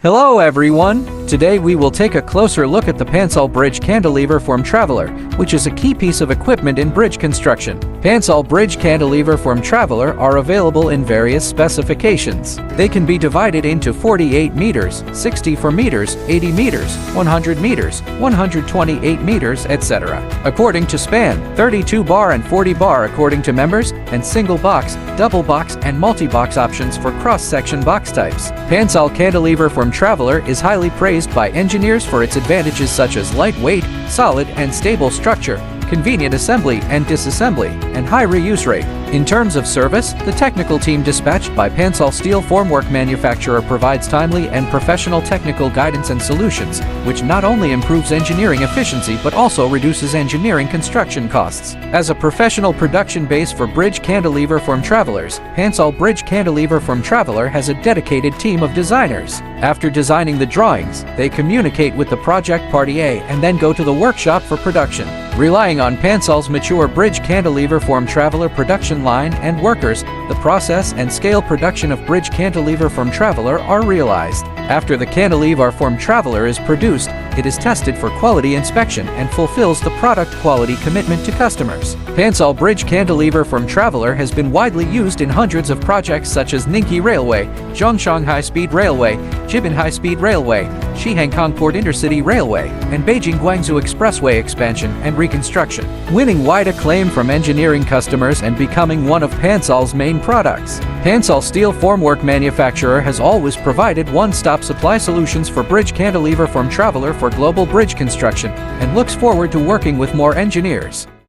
Hello everyone! Today we will take a closer look at the Pansol Bridge Cantilever Form Traveler, which is a key piece of equipment in bridge construction. Pansol Bridge Cantilever Form Traveler are available in various specifications. They can be divided into 48 meters, 64 meters, 80 meters, 100 meters, 128 meters, etc. according to span, 32 bar and 40 bar according to members, and single box, double box, and multi-box options for cross-section box types. Pansol Cantilever Form Traveler is highly praised by engineers for its advantages such as lightweight, solid and stable structure, convenient assembly and disassembly, and high reuse rate. In terms of service, the technical team dispatched by Pansol Steel Formwork Manufacturer provides timely and professional technical guidance and solutions, which not only improves engineering efficiency but also reduces engineering construction costs. As a professional production base for bridge cantilever form travelers, Pansol Bridge Cantilever Form Traveler has a dedicated team of designers. After designing the drawings, they communicate with the project party A and then go to the workshop for production. Relying on Pansol's mature bridge cantilever form traveler production line and workers, the process and scale production of bridge cantilever form traveler are realized. After the cantilever form traveler is produced, it is tested for quality inspection and fulfills the product quality commitment to customers. Pansol Bridge Cantilever Form Traveler has been widely used in hundreds of projects such as Ningqi Railway, Zhongshan High-Speed Railway, Jibin High-Speed Railway, Shihankong Port Intercity Railway, and Beijing-Guangzhou Expressway expansion and reconstruction, winning wide acclaim from engineering customers and becoming one of Pansol's main products. Pansol Steel Formwork Manufacturer has always provided one-stop supply solutions for bridge cantilever form traveler for global bridge construction and looks forward to working with more engineers.